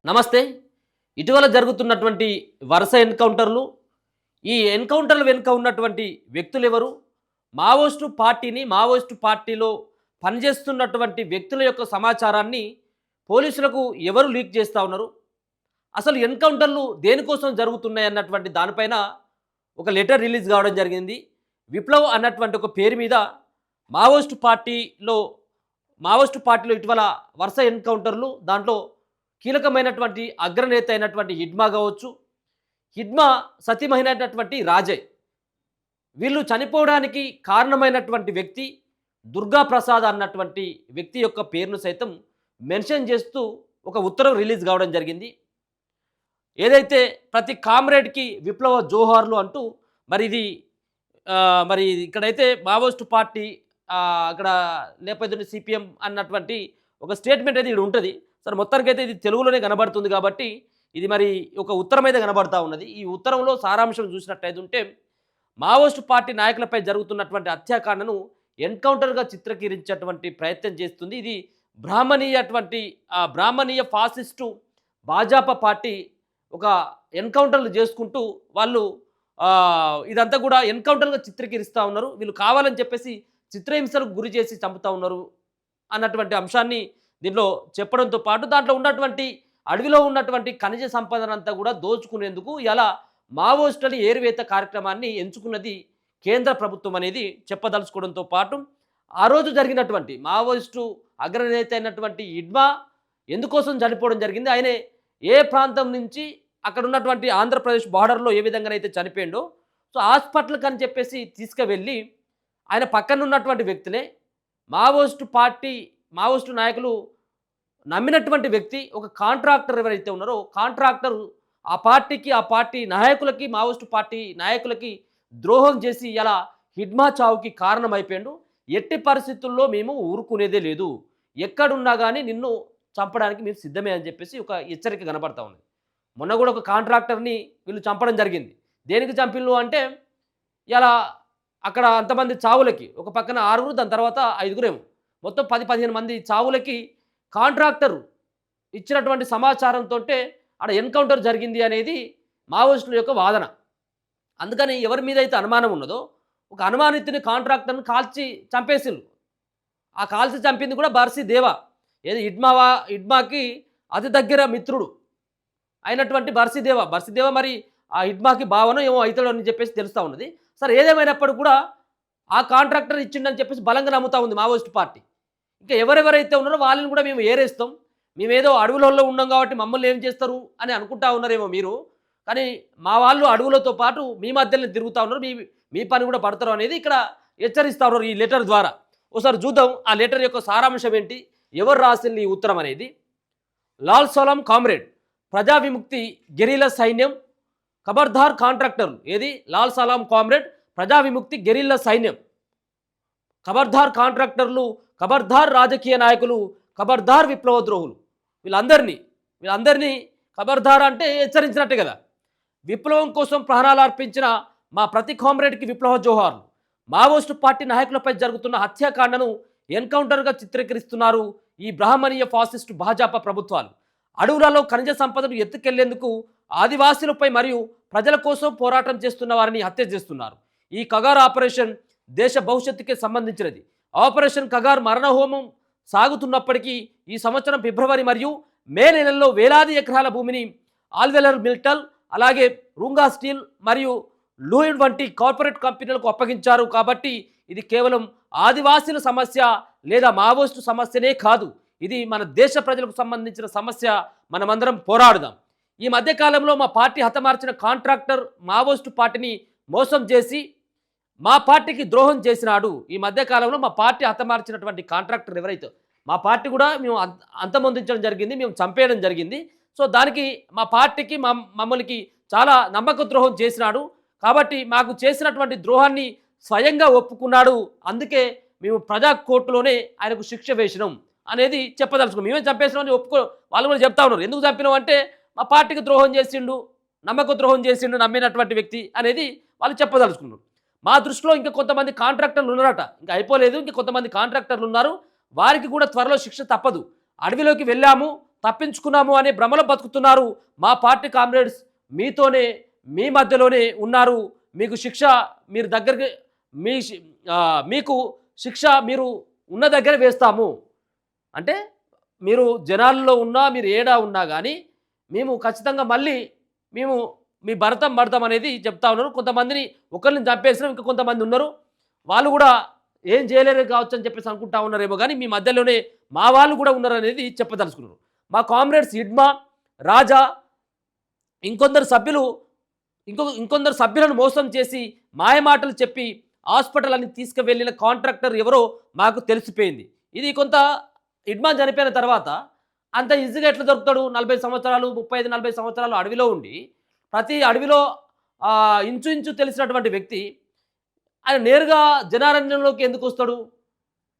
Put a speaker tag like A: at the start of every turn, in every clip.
A: నమస్తే. ఇటీవల జరుగుతున్నటువంటి వరుస ఎన్కౌంటర్లు, ఈ ఎన్కౌంటర్ల వెనుక ఉన్నటువంటి వ్యక్తులెవరు? మావోయిస్టు పార్టీలో పనిచేస్తున్నటువంటి వ్యక్తుల యొక్క సమాచారాన్ని పోలీసులకు ఎవరు లీక్ చేస్తా ఉన్నారు? అసలు ఎన్కౌంటర్లు దేనికోసం జరుగుతున్నాయన్నటువంటి దానిపైన ఒక లెటర్ రిలీజ్ కావడం జరిగింది. విప్లవ్ అన్నటువంటి ఒక పేరు మీద మావోయిస్టు పార్టీలో ఇటీవల వరుస ఎన్కౌంటర్లు, దాంట్లో కీలకమైనటువంటి అగ్రనేత అయినటువంటి హిడ్మా కావచ్చు, హిడ్మా సతీమణి రాజయ్, వీళ్ళు చనిపోవడానికి కారణమైనటువంటి వ్యక్తి దుర్గా ప్రసాద్ అన్నటువంటి వ్యక్తి యొక్క పేరును సైతం మెన్షన్ చేస్తూ ఒక ఉత్తర్వు రిలీజ్ కావడం జరిగింది. ఏదైతే ప్రతి కామ్రేడ్కి విప్లవ జోహార్లు అంటూ మరి ఇక్కడైతే మావోయిస్టు పార్టీ అక్కడ నేపథ్యంలో సిపిఎం అన్నటువంటి ఒక స్టేట్మెంట్ అయితే ఇక్కడ ఉంటుంది. సరే, మొత్తానికైతే ఇది తెలుగులోనే కనబడుతుంది కాబట్టి ఇది మరి ఒక ఉత్తరం అయితే కనబడతా ఉన్నది. ఈ ఉత్తరంలో సారాంశం చూసినట్టయితే ఉంటే, మావోయిస్టు పార్టీ నాయకులపై జరుగుతున్నటువంటి హత్యాకాండను ఎన్కౌంటర్గా చిత్రీకరించేటువంటి ప్రయత్నం చేస్తుంది. ఇది బ్రాహ్మణీయ ఫాసిస్టు భాజపా పార్టీ ఒక ఎన్కౌంటర్లు చేసుకుంటూ వాళ్ళు ఇదంతా కూడా ఎన్కౌంటర్గా చిత్రీకరిస్తూ ఉన్నారు. వీళ్ళు కావాలని చెప్పేసి చిత్రహింసలకు గురి చేసి చంపుతూ ఉన్నారు అన్నటువంటి అంశాన్ని దీనిలో చెప్పడంతో పాటు దాంట్లో ఉన్నటువంటి అడవిలో ఉన్నటువంటి ఖనిజ సంపదనంతా కూడా దోచుకునేందుకు ఇలా మావోయిస్టుల ఏరువేత కార్యక్రమాన్ని ఎంచుకున్నది కేంద్ర ప్రభుత్వం అనేది చెప్పదలుచుకోవడంతో పాటు, ఆ రోజు జరిగినటువంటి మావోయిస్టు అగ్రనేత అయినటువంటి హిడ్మా ఎందుకోసం చనిపోవడం జరిగింది, ఆయనే ఏ ప్రాంతం నుంచి అక్కడ ఉన్నటువంటి ఆంధ్రప్రదేశ్ బార్డర్లో ఏ విధంగానైతే చనిపోయిండో, సో హాస్పిటల్కి అని చెప్పేసి తీసుకువెళ్ళి ఆయన పక్కన ఉన్నటువంటి వ్యక్తినే మావోయిస్టు నాయకులు నమ్మినటువంటి వ్యక్తి, ఒక కాంట్రాక్టర్ ఎవరైతే ఉన్నారో కాంట్రాక్టర్ ఆ పార్టీ నాయకులకి, మావోయిస్టు పార్టీ నాయకులకి ద్రోహం చేసి ఇలా హిడ్మా చావుకి కారణమైపోయాడు. ఎట్టి పరిస్థితుల్లో మేము ఊరుకునేదే లేదు, ఎక్కడున్నా కానీ నిన్ను చంపడానికి మీరు సిద్ధమే అని చెప్పేసి ఒక హెచ్చరిక కనబడతా ఉంది. మొన్న కూడా ఒక కాంట్రాక్టర్ని వీళ్ళు చంపడం జరిగింది. దేనికి చంపిల్లు అంటే, ఇలా అక్కడ అంతమంది చావులకి ఒక పక్కన 6, దాని తర్వాత 5, మొత్తం 10-15 మంది చావులకి కాంట్రాక్టర్ ఇచ్చినటువంటి సమాచారంతో అక్కడ ఎన్కౌంటర్ జరిగింది అనేది మావోయిస్టుల యొక్క వాదన. అందుకని ఎవరి మీద అయితే అనుమానం ఉన్నదో ఒక అనుమానితుని కాంట్రాక్టర్ని కాల్చి చంపేసిళ్ళు. ఆ కాల్చి చంపింది కూడా బర్సిదేవా, ఏది హిడ్మాకి అతి దగ్గర మిత్రుడు అయినటువంటి బర్సిదేవా మరి ఆ హిడ్మాకి భావన ఏమో అవుతాడు అని చెప్పేసి తెలుస్తూ ఉన్నది. సరే, ఏదేమైనప్పుడు కూడా ఆ కాంట్రాక్టర్ ఇచ్చిండని చెప్పేసి బలంగా నమ్ముతా ఉంది మావోయిస్టు పార్టీ. ఇంకా ఎవరెవరైతే ఉన్నారో వాళ్ళని కూడా మేము ఏరేస్తాం, మేమేదో అడవులలో ఉన్నాం కాబట్టి మమ్మల్ని ఏం చేస్తారు అని అనుకుంటా ఉన్నారేమో మీరు, కానీ మా వాళ్ళు అడవులతో పాటు మీ మధ్యలో తిరుగుతూ ఉన్నారు, మీ పని కూడా పడతారు అనేది ఇక్కడ హెచ్చరిస్తూ ఉన్నారు ఈ లెటర్ ద్వారా. ఒకసారి చూద్దాం ఆ లెటర్ యొక్క సారాంశం ఏంటి, ఎవరు రాసింది ఈ ఉత్తరం అనేది. లాల్ సలాం కామ్రేడ్, ప్రజా విముక్తి గెరిల్లా సైన్యం, ఖబర్దార్ కాంట్రాక్టర్లు, ఏది లాల్ సలాం కామ్రేడ్, ప్రజా విముక్తి గెరిల్లా సైన్యం, ఖబర్దార్ కాంట్రాక్టర్లు, ఖబర్దార్ రాజకీయ నాయకులు, ఖబర్దార్ విప్లవ ద్రోహులు, వీళ్ళందరినీ ఖబర్దార్ అంటే హెచ్చరించినట్టే కదా. విప్లవం కోసం ప్రాణాలు అర్పించిన మా ప్రతి కామ్రేడ్కి విప్లవ జోహార్లు. మావోయిస్టు పార్టీ నాయకులపై జరుగుతున్న హత్యాకాండను ఎన్కౌంటర్గా చిత్రీకరిస్తున్నారు ఈ బ్రాహ్మణీయ ఫాసిస్టు భాజపా ప్రభుత్వాలు. అడవులలో ఖనిజ సంపదను ఎత్తుకెళ్లేందుకు ఆదివాసీలపై మరియు ప్రజల కోసం పోరాటం చేస్తున్న వారిని హత్య చేస్తున్నారు. ఈ కగార్ ఆపరేషన్ దేశ భవిష్యత్తుకే సంబంధించినది. ఆపరేషన్ కగార్ మరణహోమం సాగుతున్నప్పటికీ ఈ సంవత్సరం ఫిబ్రవరి మరియు మే నెలల్లో వేలాది ఎకరాల భూమిని ఆల్వెలర్ మిల్టల్, అలాగే రూంగా స్టీల్ మరియు లూయిడ్ వంటి కార్పొరేట్ కంపెనీలకు అప్పగించారు. కాబట్టి ఇది కేవలం ఆదివాసీల సమస్య లేదా మావోయిస్టు సమస్యనే కాదు, ఇది మన దేశ ప్రజలకు సంబంధించిన సమస్య. మనమందరం పోరాడుదాం. ఈ మధ్యకాలంలో మా పార్టీ హతమార్చిన కాంట్రాక్టర్ మావోయిస్టు పార్టీని మోసం చేసి మా పార్టీకి ద్రోహం చేసినాడు. ఈ మధ్యకాలంలో మా పార్టీ హతమార్చినటువంటి కాంట్రాక్టర్ ఎవరైతే, మా పార్టీ కూడా మేము అంతమొందించడం జరిగింది, మేము చంపేయడం జరిగింది. సో దానికి మా పార్టీకి మమ్మల్ని చాలా నమ్మక ద్రోహం చేసినాడు. కాబట్టి మాకు చేసినటువంటి ద్రోహాన్ని స్వయంగా ఒప్పుకున్నాడు. అందుకే మేము ప్రజా కోర్టులోనే ఆయనకు శిక్ష వేసినాం అనేది చెప్పదలుచుకున్నాం. మేమే చంపేసినామని వాళ్ళు కూడా చెప్తా ఉన్నారు. ఎందుకు చంపినాం అంటే, మా పార్టీకి ద్రోహం చేసిండు, నమ్మక ద్రోహం చేసిండు నమ్మినటువంటి వ్యక్తి అనేది వాళ్ళు చెప్పదలుచుకున్నారు. మా దృష్టిలో ఇంకా కొంతమంది కాంట్రాక్టర్లు ఉన్నారట, ఇంకా అయిపోలేదు, ఇంకా కొంతమంది కాంట్రాక్టర్లు ఉన్నారు, వారికి కూడా త్వరలో శిక్ష తప్పదు. అడవిలోకి వెళ్ళాము, తప్పించుకున్నాము అనే భ్రమలో బతుకుతున్నారు. మా పార్టీ కామ్రేడ్స్ మీతోనే, మీ మధ్యలోనే ఉన్నారు. మీకు శిక్ష మీరు దగ్గరికి మీకు శిక్ష మీరు ఉన్న దగ్గర వేస్తాము. అంటే మీరు జనాల్లో ఉన్నా, మీరు ఏడా ఉన్నా కానీ మేము ఖచ్చితంగా మళ్ళీ మేము మీ భరతం పడతాం అనేది చెప్తా ఉన్నారు. కొంతమందిని ఒకరిని చంపేసినాం, ఇంకా కొంతమంది ఉన్నారు. వాళ్ళు కూడా ఏం చేయలేరు కావచ్చు అని చెప్పేసి అనుకుంటా ఉన్నారేమో కానీ మీ మధ్యలోనే మా వాళ్ళు కూడా ఉన్నారనేది చెప్పదలుచుకున్నారు. మా కామ్రేడ్స్ హిడ్మా, రాజా ఇంకొందరు సభ్యులు ఇంకొందరు సభ్యులను మోసం చేసి మాయమాటలు చెప్పి హాస్పిటల్ అని తీసుకువెళ్ళిన కాంట్రాక్టర్ ఎవరో మాకు తెలిసిపోయింది. ఇది కొంత హిడ్మా చనిపోయిన తర్వాత అంత ఈజీగా ఎట్లా దొరుకుతాడు? 40 సంవత్సరాలు 35-40 సంవత్సరాలు అడవిలో ఉండి ప్రతి అడవిలో ఇంచు తెలిసినటువంటి వ్యక్తి ఆయన నేరుగా జనారణ్యంలోకి ఎందుకు వస్తాడు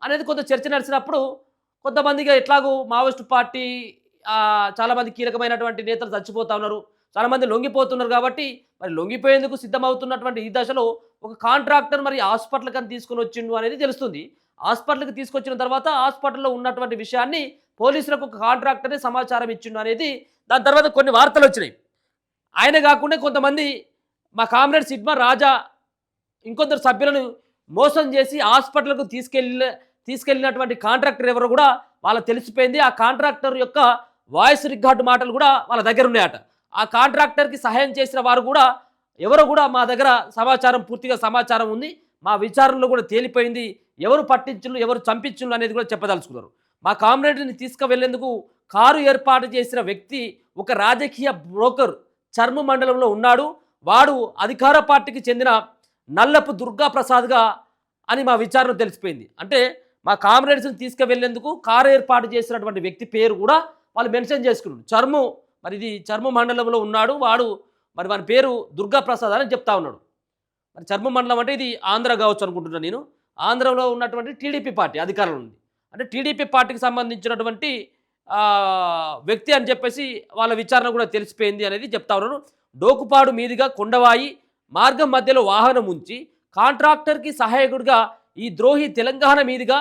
A: అనేది కొంత చర్చ నడిచినప్పుడు కొంతమందిగా ఎట్లాగూ మావోయిస్టు పార్టీ చాలామంది కీలకమైనటువంటి నేతలు చచ్చిపోతా ఉన్నారు, చాలామంది లొంగిపోతున్నారు. కాబట్టి మరి లొంగిపోయేందుకు సిద్ధమవుతున్నటువంటి ఈ దశలో ఒక కాంట్రాక్టర్ మరి హాస్పిటల్కి అని తీసుకొని వచ్చిండు అనేది తెలుస్తుంది. హాస్పిటల్కి తీసుకొచ్చిన తర్వాత హాస్పిటల్లో ఉన్నటువంటి విషయాన్ని పోలీసులకు ఒక కాంట్రాక్టరే సమాచారం ఇచ్చిండు అనేది దాని తర్వాత కొన్ని వార్తలు వచ్చినాయి. ఆయన కాకుండా కొంతమంది మా కామ్రేడ్స్ హిడ్మా, రాజా ఇంకొందరు సభ్యులను మోసం చేసి హాస్పిటల్కు తీసుకెళ్ళినటువంటి కాంట్రాక్టర్ ఎవరో కూడా వాళ్ళకి తెలిసిపోయింది. ఆ కాంట్రాక్టర్ యొక్క వాయిస్ రికార్డు మాటలు కూడా వాళ్ళ దగ్గర ఉన్నాయట. ఆ కాంట్రాక్టర్కి సహాయం చేసిన వారు కూడా ఎవరో కూడా మా దగ్గర పూర్తిగా సమాచారం ఉంది, మా విచారణలో కూడా తేలిపోయింది. ఎవరు పట్టించులు, ఎవరు చంపించులు అనేది కూడా చెప్పదలుచుకున్నారు. మా కామ్రేడ్ని తీసుకువెళ్లేందుకు కారు ఏర్పాటు చేసిన వ్యక్తి ఒక రాజకీయ బ్రోకర్ చర్మ మండలంలో ఉన్నాడు. వాడు అధికార పార్టీకి చెందిన నల్లపు దుర్గా ప్రసాద్గా అని మా విచారణ తెలిసిపోయింది. అంటే మా కామ్రేడ్స్ని తీసుకువెళ్లేందుకు కారు ఏర్పాటు చేసినటువంటి వ్యక్తి పేరు కూడా వాళ్ళు మెన్షన్ చేసుకున్నారు. మరి ఇది చర్మ మండలంలో ఉన్నాడు వాడు, మరి వాని పేరు దుర్గా ప్రసాద్ అని చెప్తా ఉన్నాడు. మరి చర్మ మండలం అంటే ఇది ఆంధ్ర కావచ్చు అనుకుంటున్నాను నేను. ఆంధ్రలో ఉన్నటువంటి టీడీపీ పార్టీ అధికారంలో ఉంది. అంటే టీడీపీ పార్టీకి సంబంధించినటువంటి వ్యక్తి అని చెప్పేసి వాళ్ళ విచారణ కూడా తెలిసిపోయింది అనేది చెప్తా ఉన్నారు. డోకుపాడు మీదుగా కొండవాయి మార్గం మధ్యలో వాహనం ఉంచి కాంట్రాక్టర్కి సహాయకుడిగా ఈ ద్రోహి తెలంగాణ మీదుగా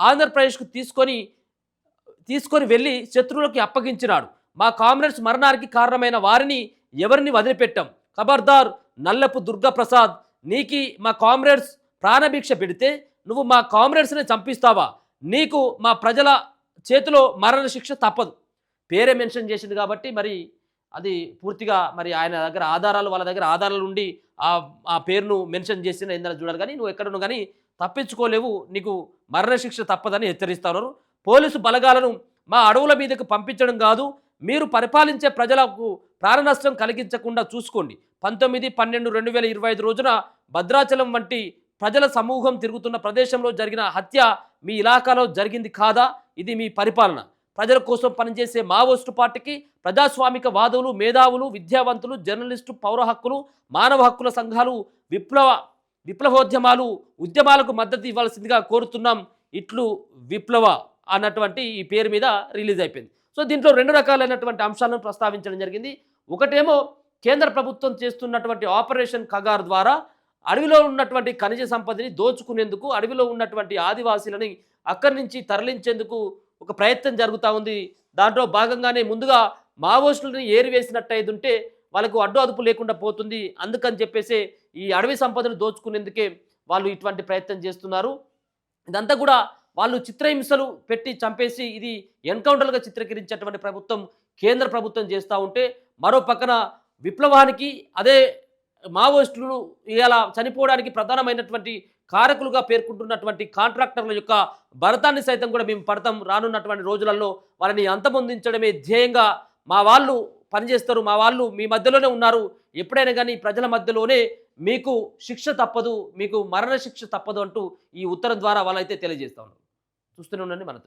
A: ఆంధ్రప్రదేశ్కు తీసుకొని వెళ్ళి శత్రువులకి అప్పగించినాడు. మా కామ్రేడ్స్ మరణానికి కారణమైన వారిని ఎవరిని వదిలిపెట్టాం. ఖబర్దార్ నల్లపు దుర్గా ప్రసాద్, నీకి మా కామ్రేడ్స్ ప్రాణభిక్ష పెడితే నువ్వు మా కామ్రేడ్స్ని చంపిస్తావా? నీకు మా ప్రజల చేతిలో మరణ శిక్ష తప్పదు. పేరే మెన్షన్ చేసింది కాబట్టి మరి అది పూర్తిగా మరి ఆయన దగ్గర వాళ్ళ దగ్గర ఆధారాలు ఉండి ఆ పేరును మెన్షన్ చేసిన ఏందని చూడాలి. కానీ నువ్వు ఎక్కడున్నా కానీ తప్పించుకోలేవు, నీకు మరణశిక్ష తప్పదని హెచ్చరిస్తారు. పోలీసు బలగాలను మా అడవుల మీదకు పంపించడం కాదు, మీరు పరిపాలించే ప్రజలకు ప్రాణ నష్టం కలిగించకుండా చూసుకోండి. 19/12/2025 రోజున భద్రాచలం వంటి ప్రజల సమూహం తిరుగుతున్న ప్రదేశంలో జరిగిన హత్య మీ ఇలాకాలో జరిగింది కాదా? ఇది మీ పరిపాలన. ప్రజల కోసం పనిచేసే మావోయిస్టు పార్టీకి ప్రజాస్వామిక వాదులు, మేధావులు, విద్యావంతులు, జర్నలిస్టు, పౌర హక్కులు, మానవ హక్కుల సంఘాలు, విప్లవోద్యమాలు, ఉద్యమాలకు మద్దతు ఇవ్వాల్సిందిగా కోరుతున్నాం. ఇట్లు విప్లవ అన్నటువంటి ఈ పేరు మీద రిలీజ్ అయిపోయింది. సో దీంట్లో 2 రకాలైనటువంటి అంశాలను ప్రస్తావించడం జరిగింది. ఒకటేమో కేంద్ర ప్రభుత్వం చేస్తున్నటువంటి ఆపరేషన్ కగార్ ద్వారా అడవిలో ఉన్నటువంటి ఖనిజ సంపదని దోచుకునేందుకు, అడవిలో ఉన్నటువంటి ఆదివాసీలని అక్కడి నుంచి తరలించేందుకు ఒక ప్రయత్నం జరుగుతూ ఉంది. దాంట్లో భాగంగానే ముందుగా మావోయిస్టులని ఏరివేసినట్టయితుంటే వాళ్ళకు అడ్డు అదుపు లేకుండా పోతుంది. అందుకని చెప్పేసి ఈ అడవి సంపదను దోచుకునేందుకే వాళ్ళు ఇటువంటి ప్రయత్నం చేస్తున్నారు. ఇదంతా కూడా వాళ్ళు చిత్రహింసలు పెట్టి చంపేసి ఇది ఎన్కౌంటర్లుగా చిత్రీకరించేటువంటి కేంద్ర ప్రభుత్వం చేస్తూ ఉంటే, మరో పక్కన విప్లవానికి అదే మావోయిస్టులు ఇలా చనిపోవడానికి ప్రధానమైనటువంటి కారకులుగా పేర్కొంటున్నటువంటి కాంట్రాక్టర్ల యొక్క భరతాన్ని సైతం కూడా మేము పడతాం. రానున్నటువంటి రోజులలో వాళ్ళని అంతమొందించడమే ధ్యేయంగా మా వాళ్ళు పనిచేస్తారు, మా వాళ్ళు మీ మధ్యలోనే ఉన్నారు. ఎప్పుడైనా కానీ ప్రజల మధ్యలోనే మీకు శిక్ష తప్పదు, మీకు మరణ శిక్ష తప్పదు అంటూ ఈ ఉత్తరం ద్వారా వాళ్ళైతే తెలియజేస్తా ఉన్నారు. చూస్తూనే ఉండండి మన తెలుగు.